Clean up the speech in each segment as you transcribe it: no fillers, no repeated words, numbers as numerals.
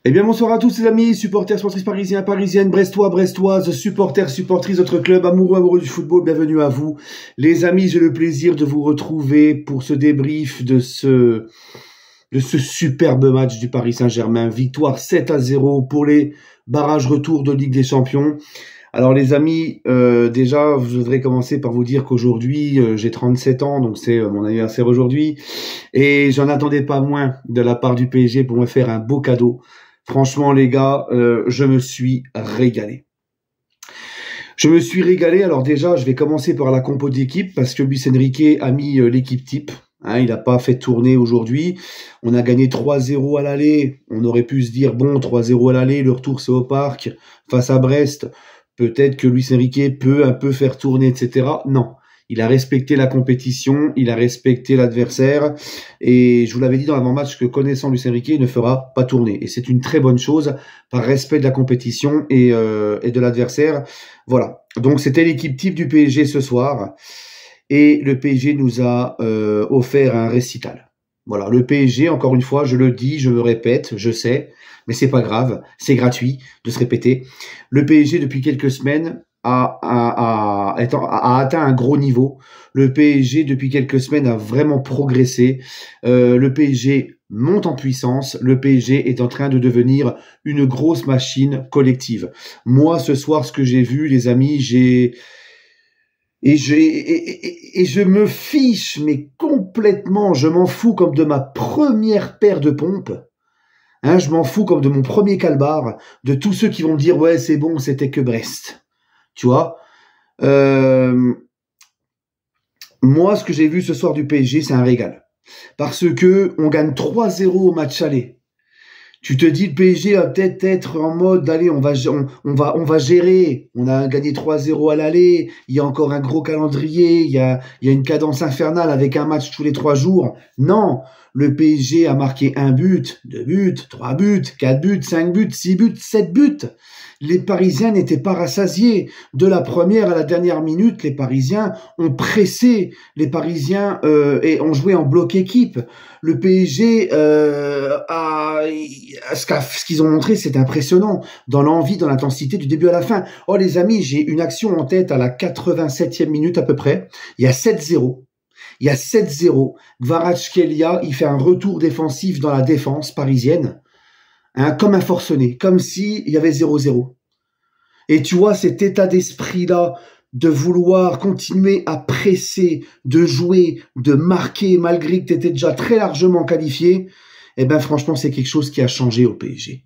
Eh bien, bonsoir à tous les amis, supporters, supportrices parisiens, parisiennes, brestois, brestoises, supporters, supportrices de notre club, amoureux, amoureux du football, bienvenue à vous. Les amis, j'ai le plaisir de vous retrouver pour ce débrief de ce superbe match du Paris Saint-Germain. Victoire 7-0 pour les barrages retour de Ligue des Champions. Alors les amis, déjà, je voudrais commencer par vous dire qu'aujourd'hui, j'ai 37 ans, donc c'est mon anniversaire aujourd'hui. Et j'en attendais pas moins de la part du PSG pour me faire un beau cadeau. Franchement, les gars, je me suis régalé. Alors déjà, je vais commencer par la compo d'équipe parce que Luis Enrique a mis l'équipe type. Hein, il n'a pas fait tourner aujourd'hui. On a gagné 3-0 à l'aller. On aurait pu se dire, bon, 3-0 à l'aller, le retour c'est au parc, face à Brest. Peut-être que Luis Enrique peut un peu faire tourner, etc. Non. Il a respecté la compétition, il a respecté l'adversaire, et je vous l'avais dit dans l'avant-match que connaissant Luis Enrique, il ne fera pas tourner. Et c'est une très bonne chose, par respect de la compétition et de l'adversaire. Voilà. Donc c'était l'équipe type du PSG ce soir, et le PSG nous a offert un récital. Voilà, le PSG, encore une fois, je le dis, je me répète, je sais, mais c'est pas grave, c'est gratuit de se répéter. Le PSG, depuis quelques semaines, a atteint un gros niveau. Le PSG, depuis quelques semaines, a vraiment progressé. Le PSG monte en puissance. Le PSG est en train de devenir une grosse machine collective. Moi, ce soir, ce que j'ai vu, les amis, je me fiche, mais complètement, je m'en fous comme de ma première paire de pompes. Hein, je m'en fous comme de mon premier calbar, de tous ceux qui vont me dire « Ouais, c'est bon, c'était que Brest ». Tu vois, moi, ce que j'ai vu ce soir du PSG, c'est un régal. Parce que on gagne 3-0 au match aller. Tu te dis, le PSG va peut-être être en mode, allez, on va gérer. On a gagné 3-0 à l'aller. Il y a encore un gros calendrier. Il y a une cadence infernale avec un match tous les 3 jours. Non, le PSG a marqué 1 but, 2 buts, 3 buts, 4 buts, 5 buts, 6 buts, 7 buts. Les Parisiens n'étaient pas rassasiés. De la première à la dernière minute, les Parisiens ont pressé. Les Parisiens et ont joué en bloc équipe. Le PSG ce qu'ils ont montré, c'est impressionnant. Dans l'envie, dans l'intensité du début à la fin. Oh les amis, j'ai une action en tête à la 87e minute à peu près. Il y a 7-0. Kvaratskhelia, il fait un retour défensif dans la défense parisienne. Hein, comme un forcené, comme s'il y avait 0-0. Et tu vois, cet état d'esprit-là, de vouloir continuer à presser, de jouer, de marquer, malgré que tu étais déjà très largement qualifié, eh ben franchement, c'est quelque chose qui a changé au PSG.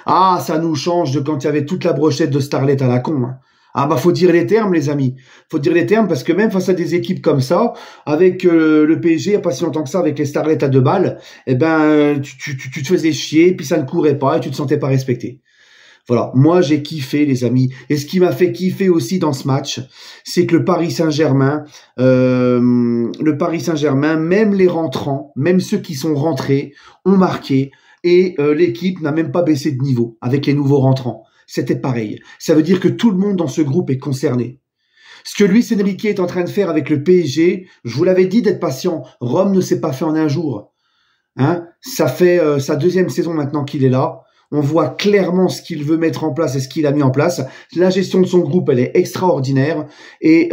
Ah, ça nous change de quand il y avait toute la brochette de starlet à la con. Hein. Ah bah faut dire les termes les amis, faut dire les termes parce que même face à des équipes comme ça, avec le PSG il n'y a pas si longtemps que ça avec les starlets à 2 balles, eh ben tu te faisais chier puis ça ne courait pas et tu te sentais pas respecté. Voilà, moi j'ai kiffé les amis et ce qui m'a fait kiffer aussi dans ce match, c'est que le Paris Saint-Germain, même les rentrants, même ceux qui sont rentrés ont marqué et l'équipe n'a même pas baissé de niveau avec les nouveaux rentrants. C'était pareil. Ça veut dire que tout le monde dans ce groupe est concerné. Ce que Luis Enrique est en train de faire avec le PSG, je vous l'avais dit d'être patient. Rome ne s'est pas fait en un jour. Hein, ça fait sa 2e saison maintenant qu'il est là. On voit clairement ce qu'il veut mettre en place et ce qu'il a mis en place. La gestion de son groupe, elle est extraordinaire. Et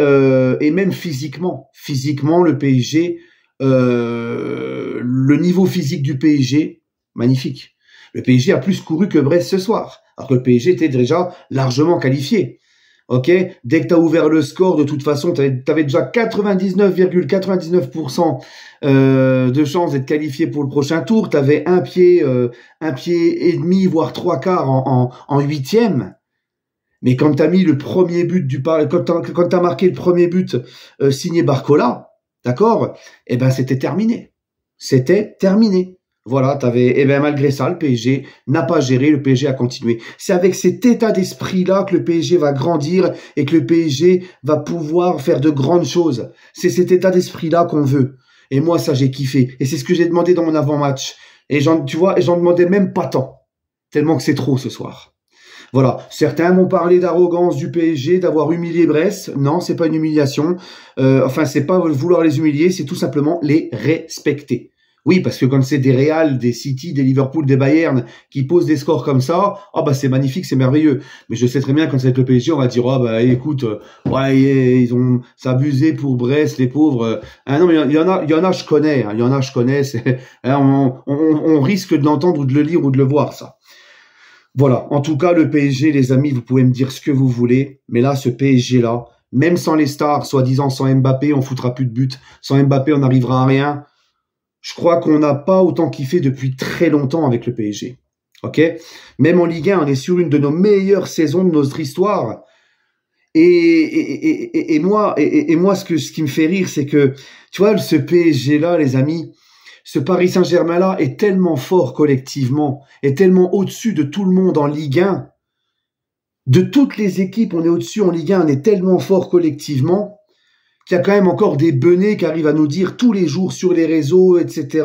même physiquement, le PSG, le niveau physique du PSG, magnifique. Le PSG a plus couru que Brest ce soir. Alors que le PSG était déjà largement qualifié. Ok, dès que tu as ouvert le score, de toute façon, tu avais déjà 99,99% de chances d'être qualifié pour le prochain tour. Tu avais un pied et demi, voire 3/4 en 8e. Mais quand tu as mis le premier but quand tu as marqué le premier but signé Barcola, d'accord, eh ben c'était terminé. Voilà, malgré ça, le PSG n'a pas géré, le PSG a continué. C'est avec cet état d'esprit-là que le PSG va grandir et que le PSG va pouvoir faire de grandes choses. C'est cet état d'esprit-là qu'on veut. Et moi, ça, j'ai kiffé. Et c'est ce que j'ai demandé dans mon avant-match. Et j'en demandais même pas tant. Tellement que c'est trop ce soir. Voilà. Certains vont parler d'arrogance du PSG, d'avoir humilié Brest. Non, c'est pas une humiliation. C'est pas vouloir les humilier, c'est tout simplement les respecter. Oui, parce que quand c'est des Real, des City, des Liverpool, des Bayern qui posent des scores comme ça, ah bah c'est magnifique, c'est merveilleux. Mais je sais très bien quand c'est avec le PSG, on va dire ah bah écoute, ouais ils ont s'abusé pour Brest, les pauvres. Ah non mais il y en a je connais, il y en a je connais. On risque de l'entendre ou de le lire ou de le voir ça. Voilà. En tout cas le PSG, les amis, vous pouvez me dire ce que vous voulez, mais là ce PSG là, même sans les stars, soi-disant sans Mbappé, on foutra plus de buts. Sans Mbappé, on n'arrivera à rien. Je crois qu'on n'a pas autant kiffé depuis très longtemps avec le PSG. Ok? Même en Ligue 1, on est sur une de nos meilleures saisons de notre histoire. Et moi, ce qui me fait rire, c'est que, tu vois, ce PSG-là, les amis, ce Paris Saint-Germain-là est tellement fort collectivement, est tellement au-dessus de tout le monde en Ligue 1. De toutes les équipes, on est au-dessus en Ligue 1, on est tellement fort collectivement qu'il y a quand même encore des benets qui arrivent à nous dire tous les jours sur les réseaux, etc.,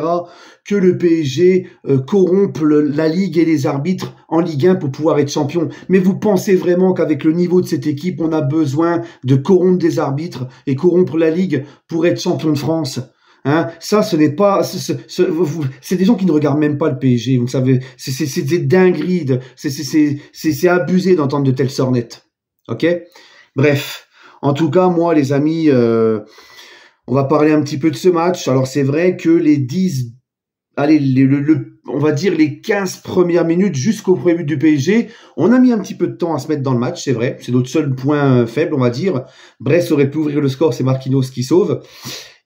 que le PSG corrompt la Ligue et les arbitres en Ligue 1 pour pouvoir être champion. Mais vous pensez vraiment qu'avec le niveau de cette équipe, on a besoin de corrompre des arbitres et corrompre la Ligue pour être champion de France? Hein, ça, ce n'est pas, c'est des gens qui ne regardent même pas le PSG. Vous savez, c'est des dingueries, c'est abusé d'entendre de telles sornettes. Ok? Bref. En tout cas, moi, les amis, on va parler un petit peu de ce match. Alors, c'est vrai que les 10, allez, on va dire les 15 premières minutes jusqu'au premier but du PSG, on a mis un petit peu de temps à se mettre dans le match, c'est vrai. C'est notre seul point faible, on va dire. Brest aurait pu ouvrir le score, c'est Marquinhos qui sauve.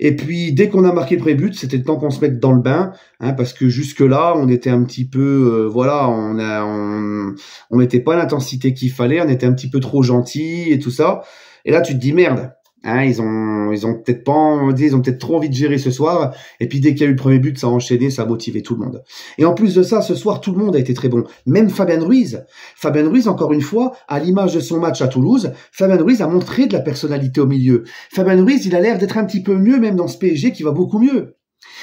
Et puis, dès qu'on a marqué le premier but, c'était le temps qu'on se mette dans le bain, hein, parce que jusque-là, on était un petit peu, voilà, on mettait pas l'intensité qu'il fallait, on était un petit peu trop gentil et tout ça. Et là, tu te dis merde, hein, ils ont peut-être pas, ils ont peut-être trop envie de gérer ce soir. Et puis dès qu'il y a eu le premier but, ça a enchaîné, ça a motivé tout le monde. Et en plus de ça, ce soir, tout le monde a été très bon. Même Fabien Ruiz. Fabien Ruiz, encore une fois, à l'image de son match à Toulouse, Fabien Ruiz a montré de la personnalité au milieu. Fabien Ruiz, il a l'air d'être un petit peu mieux, même dans ce PSG qui va beaucoup mieux.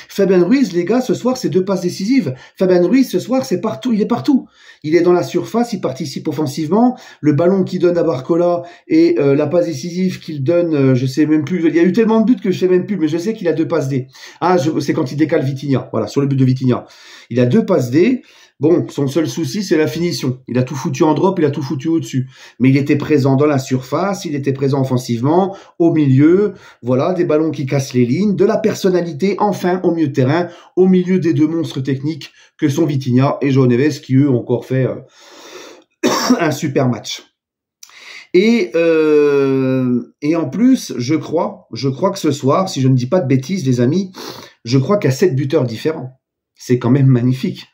Fabien Ruiz, les gars, ce soir, c'est 2 passes décisives. Fabien Ruiz, ce soir, c'est partout, il est partout. Il est dans la surface, il participe offensivement. Le ballon qu'il donne à Barcola et la passe décisive qu'il donne, je sais même plus. Il y a eu tellement de buts que je sais même plus, mais je sais qu'il a 2 passes D. Ah, c'est quand il décale Vitinha. Voilà, sur le but de Vitinha. Il a 2 passes D. Bon, son seul souci, c'est la finition. Il a tout foutu en drop, il a tout foutu au-dessus. Mais il était présent dans la surface, il était présent offensivement, au milieu, voilà, des ballons qui cassent les lignes, de la personnalité, enfin, au milieu de terrain, au milieu des 2 monstres techniques que sont Vitinha et João Neves, qui, eux, ont encore fait un super match. Et en plus, je crois que ce soir, si je ne dis pas de bêtises, les amis, je crois qu'il y a 7 buteurs différents. C'est quand même magnifique.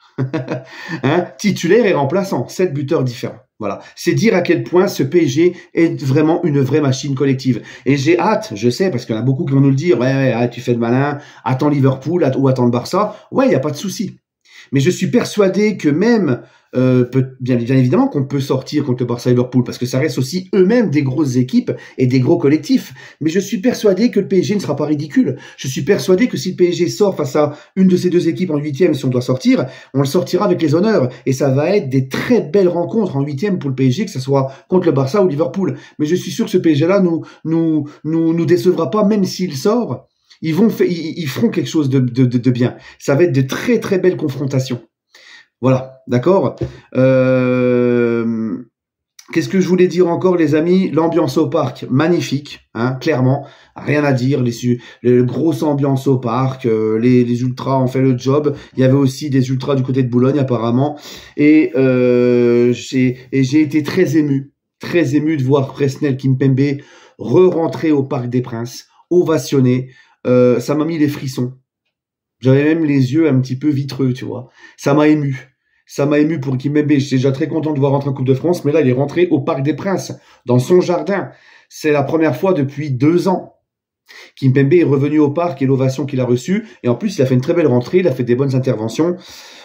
Hein, titulaire et remplaçant, 7 buteurs différents. Voilà, c'est dire à quel point ce PSG est vraiment une vraie machine collective. Et j'ai hâte, je sais, parce qu'il y en a beaucoup qui vont nous le dire, ouais, tu fais le malin, attends Liverpool ou attends le Barça. Ouais, il n'y a pas de souci. Mais je suis persuadé que même, bien évidemment qu'on peut sortir contre le Barça et Liverpool, parce que ça reste aussi eux-mêmes des grosses équipes et des gros collectifs. Mais je suis persuadé que le PSG ne sera pas ridicule. Je suis persuadé que si le PSG sort face à une de ces 2 équipes en 8e, si on doit sortir, on le sortira avec les honneurs. Et ça va être des très belles rencontres en 8e pour le PSG, que ce soit contre le Barça ou Liverpool. Mais je suis sûr que ce PSG-là nous décevra pas, même s'il sort. Ils feront quelque chose de bien. Ça va être de très très belles confrontations. Voilà, d'accord. Qu'est-ce que je voulais dire encore, les amis? L'ambiance au parc, magnifique, hein, clairement, rien à dire. Les grosses ambiances au parc, les ultras ont fait le job. Il y avait aussi des ultras du côté de Boulogne apparemment, et j'ai été très ému de voir Presnel Kimpembe re-rentrer au Parc des Princes, ovationné. Ça m'a mis les frissons. J'avais même les yeux un petit peu vitreux, tu vois. Ça m'a ému. Ça m'a ému pour Kimpembe. J'étais déjà très content de voir rentrer en Coupe de France, mais là, il est rentré au Parc des Princes, dans son jardin. C'est la première fois depuis 2 ans. Kimpembe est revenu au parc et l'ovation qu'il a reçue. Et en plus, il a fait une très belle rentrée, il a fait des bonnes interventions.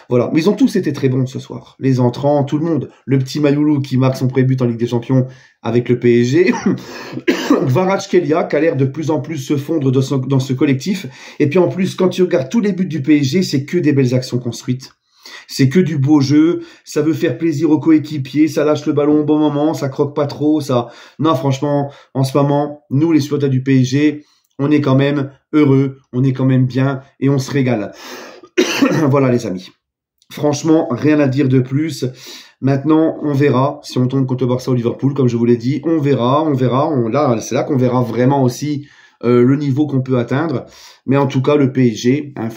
Voilà. Mais ils ont tous été très bons ce soir. Les entrants, tout le monde. Le petit Mayoulou qui marque son pré-but en Ligue des Champions avec le PSG. Kvaratskhelia qui a l'air de plus en plus se fondre dans ce collectif. Et puis en plus, quand tu regardes tous les buts du PSG, c'est que des belles actions construites. C'est que du beau jeu, ça veut faire plaisir aux coéquipiers, ça lâche le ballon au bon moment, ça croque pas trop, ça... Non, franchement, en ce moment, nous, les supporters du PSG, on est quand même heureux, on est quand même bien et on se régale. Voilà les amis. Franchement, rien à dire de plus. Maintenant, on verra si on tombe contre le Barça ou Liverpool, comme je vous l'ai dit. On verra. Là, c'est là qu'on verra vraiment aussi le niveau qu'on peut atteindre. Mais en tout cas, le PSG, hein,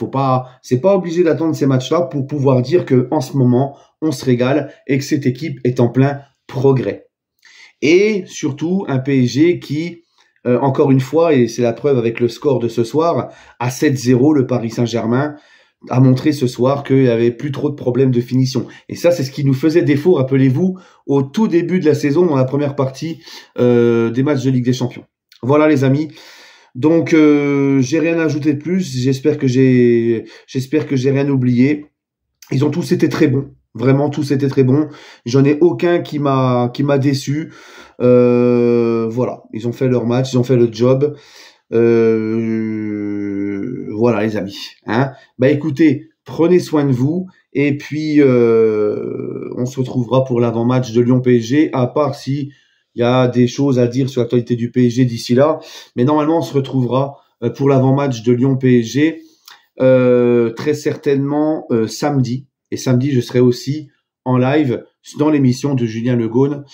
c'est pas obligé d'attendre ces matchs-là pour pouvoir dire que en ce moment, on se régale et que cette équipe est en plein progrès. Et surtout, un PSG qui, encore une fois, et c'est la preuve avec le score de ce soir, à 7-0, le Paris Saint-Germain a montré ce soir qu'il n'y avait plus trop de problèmes de finition. Et ça, c'est ce qui nous faisait défaut, rappelez-vous, au tout début de la saison, dans la première partie des matchs de Ligue des Champions. Voilà les amis. Donc, j'ai rien à ajouter de plus. J'espère que j'ai rien oublié. Ils ont tous été très bons. Vraiment, tous étaient très bons. J'en ai aucun qui m'a déçu. Voilà, ils ont fait leur match, ils ont fait le job. Voilà les amis. Hein. Bah écoutez, prenez soin de vous et puis on se retrouvera pour l'avant-match de Lyon-PSG, à part si il y a des choses à dire sur l'actualité du PSG d'ici là. Mais normalement, on se retrouvera pour l'avant-match de Lyon-PSG très certainement samedi. Et samedi, je serai aussi en live dans l'émission de Julien Legaune,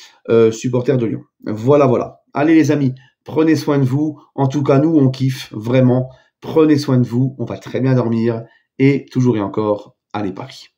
supporter de Lyon. Voilà, voilà. Allez les amis, prenez soin de vous. En tout cas, nous, on kiffe vraiment. Prenez soin de vous. On va très bien dormir. Et toujours et encore, allez Paris.